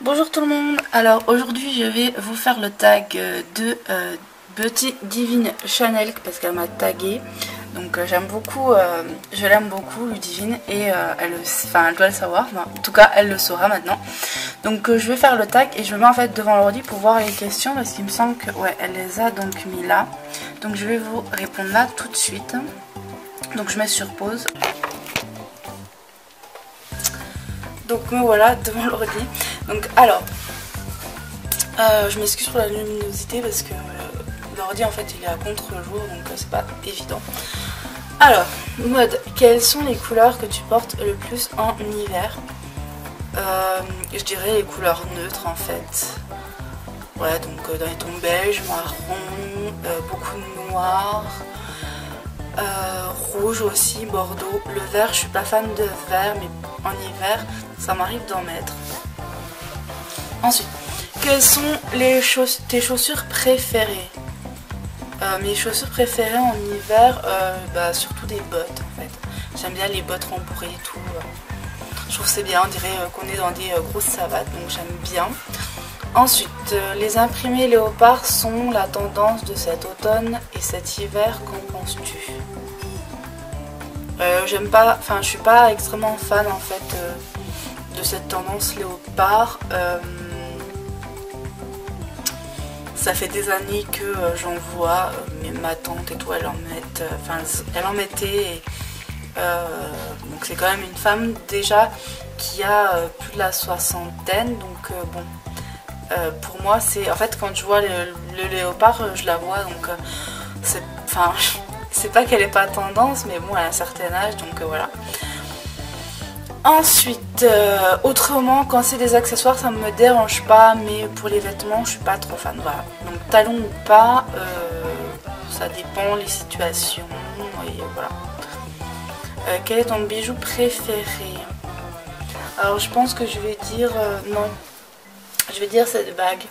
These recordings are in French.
Bonjour tout le monde, alors aujourd'hui je vais vous faire le tag de Beauty Divine Chanel parce qu'elle m'a tagué. Donc j'aime beaucoup, je l'aime beaucoup Ludivine et elle doit le savoir, en tout cas elle le saura maintenant. Donc je vais faire le tag et je me mets en fait devant l'ordi pour voir les questions parce qu'il me semble que ouais elle les a donc mis là. Donc je vais vous répondre là tout de suite. Donc je mets sur pause. Donc me voilà devant l'ordi. Donc alors, je m'excuse pour la luminosité parce que l'ordi en fait il est à contre-jour donc c'est pas évident. Alors, mode, quelles sont les couleurs que tu portes le plus en hiver? Je dirais les couleurs neutres en fait. Ouais, donc dans les tons beige, marron, beaucoup de noir, rouge aussi, bordeaux. Le vert, je suis pas fan de vert, mais en hiver, ça m'arrive d'en mettre. Ensuite, quelles sont tes chaussures préférées? Mes chaussures préférées en hiver, surtout des bottes en fait. J'aime bien les bottes rembourrées et tout. Je trouve c'est bien, on dirait qu'on est dans des grosses savates, donc j'aime bien. Ensuite, les imprimés léopard sont la tendance de cet automne et cet hiver, qu'en penses-tu? J'aime pas, enfin je suis pas extrêmement fan en fait de cette tendance léopard. Ça fait des années que j'en vois, mais ma tante et tout, elle en mettait. Donc c'est quand même une femme déjà qui a plus de la soixantaine, donc bon. Pour moi, c'est en fait quand je vois le léopard, je la vois, donc c'est pas qu'elle est pas tendance, mais bon, elle a un certain âge, donc voilà. Ensuite, autrement, quand c'est des accessoires, ça me dérange pas, mais pour les vêtements, je suis pas trop fan. Voilà. Donc talons ou pas, ça dépend les situations. Et voilà. Quel est ton bijou préféré? Alors, je pense que je vais dire non. Je vais dire cette bague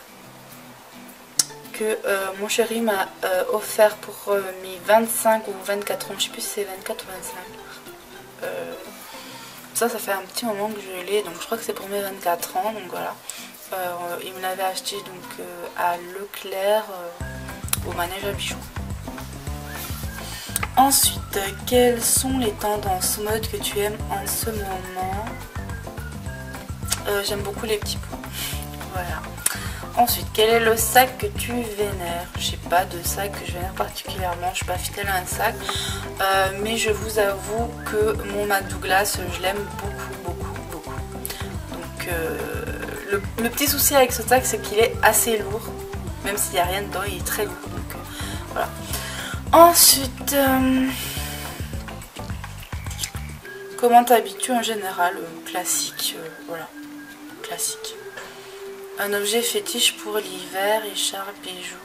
que mon chéri m'a offert pour mes 25 ou 24 ans. Je sais plus si c'est 24 ou 25. Ça fait un petit moment que je l'ai, donc je crois que c'est pour mes 24 ans, donc voilà. Il me l'avait acheté donc à Leclerc au manège à bijoux. Ensuite, quelles sont les tendances mode que tu aimes en ce moment? J'aime beaucoup les petits pots. Voilà. Ensuite, quel est le sac que tu vénères? J'ai pas de sac que je vénère particulièrement, je suis pas fidèle à un sac, mais je vous avoue que mon McDouglas, je l'aime beaucoup. Donc le petit souci avec ce sac, c'est qu'il est assez lourd, même s'il n'y a rien dedans, il est très lourd. Donc voilà. Ensuite, comment t'habitues en général? Classique, voilà, classique. Un objet fétiche pour l'hiver, écharpe, bijoux.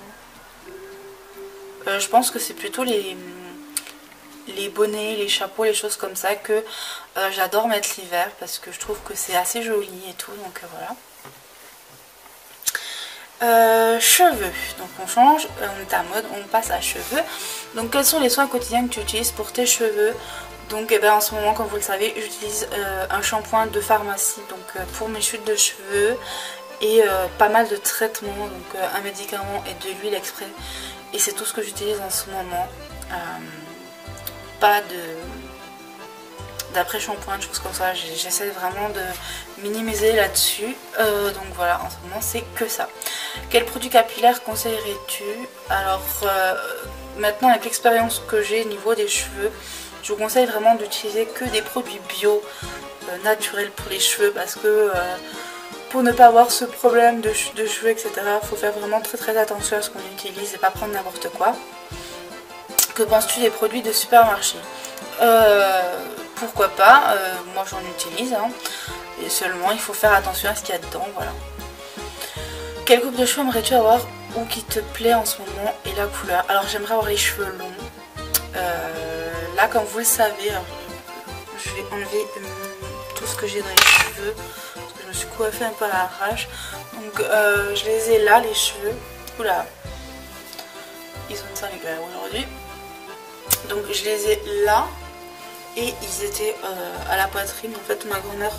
Je pense que c'est plutôt les bonnets, les chapeaux, les choses comme ça que j'adore mettre l'hiver parce que je trouve que c'est assez joli et tout, donc voilà. Cheveux, donc on change, on est à mode, on passe à cheveux. Donc quels sont les soins quotidiens que tu utilises pour tes cheveux? Donc en ce moment, comme vous le savez, j'utilise un shampoing de pharmacie donc pour mes chutes de cheveux. Et pas mal de traitements, donc un médicament et de l'huile exprès, et c'est tout ce que j'utilise en ce moment. Pas d'après shampoing, de choses comme ça, j'essaie vraiment de minimiser là-dessus, donc voilà, en ce moment c'est que ça. Quel produit capillaire conseillerais-tu? Alors maintenant, avec l'expérience que j'ai au niveau des cheveux, je vous conseille vraiment d'utiliser que des produits bio, naturels pour les cheveux, parce que pour ne pas avoir ce problème de chute de cheveux, etc., il faut faire vraiment très attention à ce qu'on utilise et pas prendre n'importe quoi. Que penses-tu des produits de supermarché? Pourquoi pas, moi j'en utilise, hein, et seulement il faut faire attention à ce qu'il y a dedans, voilà. Quelle coupe de cheveux aimerais-tu avoir ou qui te plaît en ce moment et la couleur? Alors j'aimerais avoir les cheveux longs. Là, comme vous le savez, je vais enlever tout ce que j'ai dans les cheveux. Je me suis coiffée un peu à l'arrache, donc je les ai là, les cheveux. Oula, ils ont ça les gars aujourd'hui. Donc je les ai là et ils étaient à la poitrine. En fait ma grand-mère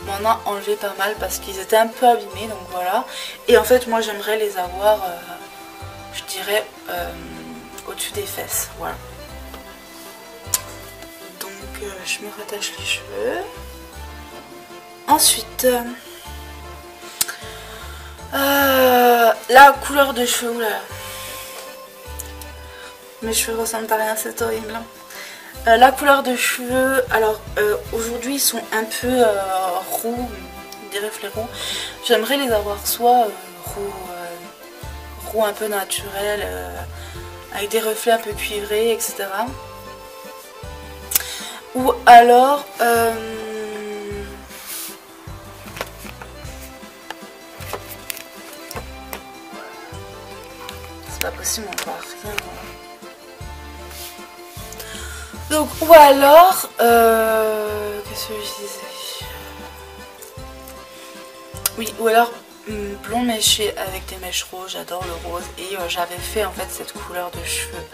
m'en a enlevé pas mal parce qu'ils étaient un peu abîmés, donc voilà. Et en fait moi j'aimerais les avoir, je dirais, au-dessus des fesses, voilà. Donc je me rattache les cheveux. Ensuite, la couleur de cheveux, là. Mes cheveux ressemblent à rien, c'est horrible. La couleur de cheveux, alors aujourd'hui ils sont un peu roux, des reflets roux. J'aimerais les avoir soit roux un peu naturel, avec des reflets un peu cuivrés, etc. Ou alors c'est pas possible, on voit rien. Donc, ou alors, qu'est-ce que je disais? Oui, ou alors blond méché avec des mèches roses, j'adore le rose. Et j'avais fait en fait cette couleur de cheveux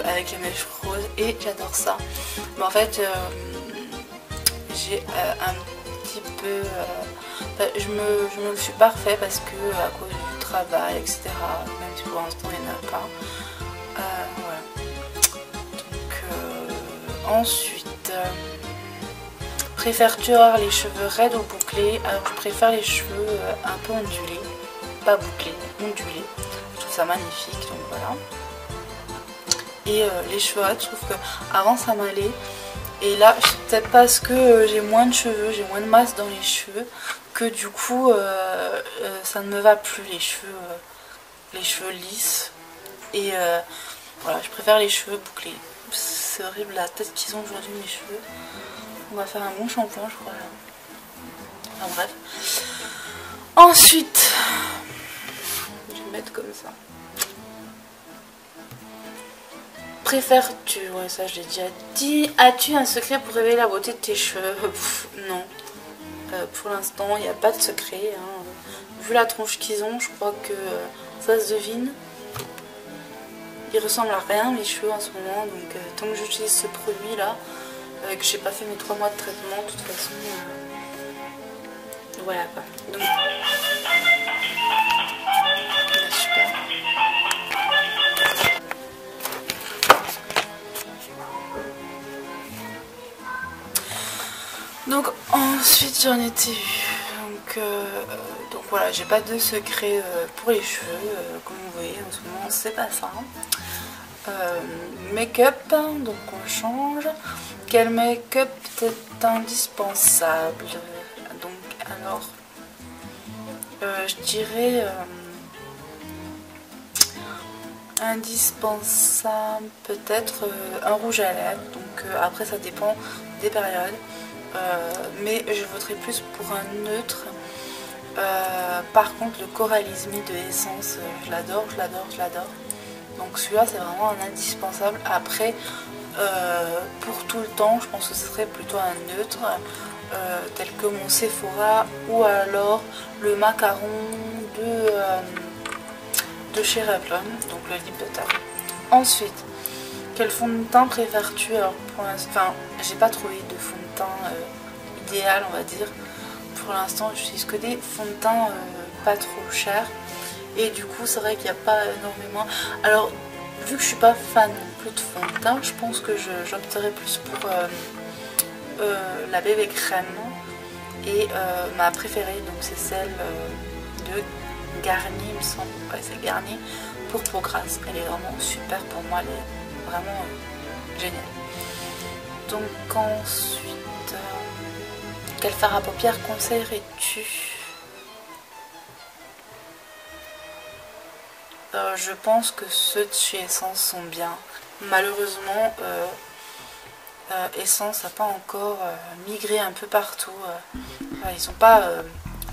avec les mèches roses et j'adore ça. Mais en fait, j'ai un petit peu... je me le suis pas refait parce que à cause du travail, etc. Même si pour l'instant il n'y en a pas. Voilà. Ensuite, préfères-tu avoir les cheveux raides ou bouclés? Alors je préfère les cheveux un peu ondulés, pas bouclés, ondulés. Je trouve ça magnifique, donc voilà. Et les cheveux raides, je trouve que avant ça m'allait. Et là, c'est peut-être parce que j'ai moins de cheveux, j'ai moins de masse dans les cheveux, que du coup ça ne me va plus les cheveux lisses. Et voilà, je préfère les cheveux bouclés. C'est horrible la tête qu'ils ont aujourd'hui mes cheveux. On va faire un bon shampoing je crois là. Enfin bref. Ensuite, je vais mettre comme ça. Préfères-tu, ouais ça je l'ai déjà dit. As-tu un secret pour révéler la beauté de tes cheveux? Non. Pour l'instant il n'y a pas de secret. Hein. Vu la tronche qu'ils ont, je crois que ça se devine. Ils ressemblent à rien mes cheveux en ce moment, donc tant que j'utilise ce produit là, que j'ai pas fait mes 3 mois de traitement, de toute façon, voilà quoi. Donc, super. Donc ensuite j'en étais eu. Donc voilà, j'ai pas de secret pour les cheveux, comme vous voyez en ce moment c'est pas ça. Make-up, donc on change. Quel make-up est indispensable? Donc alors, je dirais indispensable peut-être un rouge à lèvres. Donc après ça dépend des périodes. Mais je voterai plus pour un neutre. Par contre le Coral Is Me de Essence, je l'adore. Donc celui-là c'est vraiment un indispensable. Après pour tout le temps je pense que ce serait plutôt un neutre tel que mon Sephora ou alors le macaron de chez Revlon, donc le lip butter. Ensuite, quel fond de teint préfères-tu? Alors pour l'instant, enfin j'ai pas trouvé de fond de teint idéal on va dire. Pour l'instant j'utilise que des fonds de teint pas trop chers. Et du coup c'est vrai qu'il n'y a pas énormément. Alors vu que je suis pas fan non plus de fond de teint, je pense que j'opterai plus pour la bébé crème. Et ma préférée donc c'est celle de Garnier, il me semble. Ouais c'est Garnier pour peau grasse. Elle est vraiment super pour moi, elle est vraiment géniale. Donc ensuite, quel fard à paupières conseillerais-tu? Je pense que ceux de chez Essence sont bien. Malheureusement, Essence n'a pas encore migré un peu partout. Ils sont pas...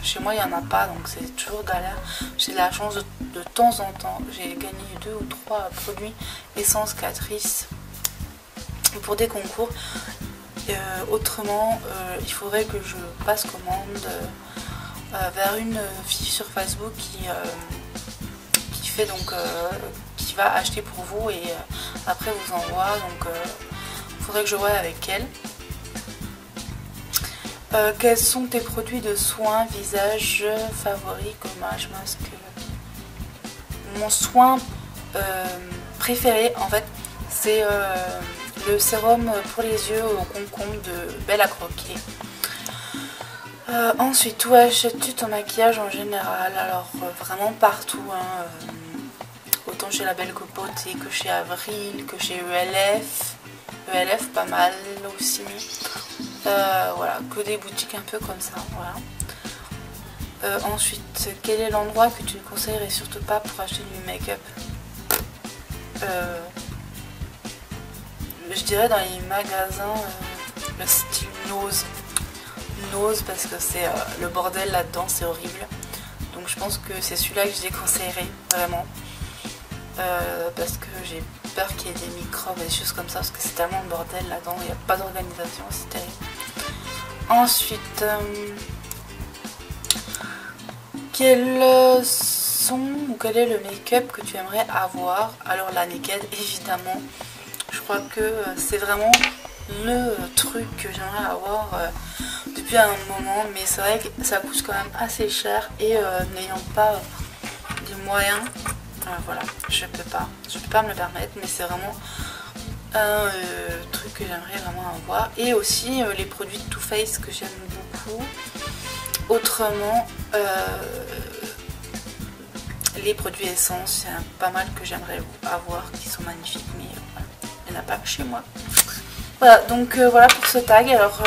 chez moi, il n'y en a pas, donc c'est toujours galère. J'ai la chance de temps en temps. J'ai gagné 2 ou 3 produits Essence Catrice pour des concours. Autrement, il faudrait que je passe commande vers une fille sur Facebook qui fait donc qui va acheter pour vous et après vous envoie. Donc faudrait que je voie avec elle. Quels sont tes produits de soins, visage, favoris, gommage, masque? Mon soin préféré en fait c'est le sérum pour les yeux au concombre de Belle à Croquer. Ensuite, où achètes-tu ton maquillage en général? Alors vraiment partout, hein, autant chez La Belle Copotée que chez Avril, que chez ELF. ELF pas mal aussi. Voilà, que des boutiques un peu comme ça, voilà. Ensuite, quel est l'endroit que tu ne conseillerais surtout pas pour acheter du make-up? Je dirais dans les magasins, le style Nose. Nose parce que c'est le bordel là-dedans, c'est horrible. Donc je pense que c'est celui-là que je déconseillerais, vraiment. Parce que j'ai peur qu'il y ait des microbes et des choses comme ça, parce que c'est tellement le bordel là-dedans, il n'y a pas d'organisation, c'est terrible. Ensuite, quels sont ou quel est le make-up que tu aimerais avoir? Alors la naked, évidemment, je crois que c'est vraiment le truc que j'aimerais avoir depuis un moment, mais c'est vrai que ça coûte quand même assez cher et n'ayant pas des moyens, voilà, je peux pas me le permettre, mais c'est vraiment un truc que j'aimerais vraiment avoir. Et aussi les produits de Too Faced que j'aime beaucoup. Autrement, les produits essence, il y en a pas mal que j'aimerais avoir qui sont magnifiques, mais voilà, il n'y en a pas chez moi. Voilà, donc voilà pour ce tag. Alors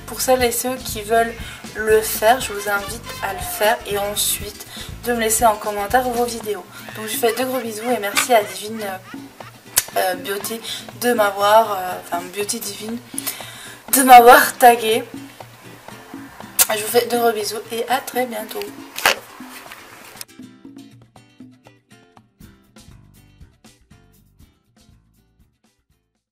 pour celles et ceux qui veulent le faire, je vous invite à le faire et ensuite de me laisser en commentaire vos vidéos. Donc je vous fais de gros bisous et merci à Divine Beauty de m'avoir, Beauty Divine, de m'avoir tagué. Je vous fais de gros bisous et à très bientôt.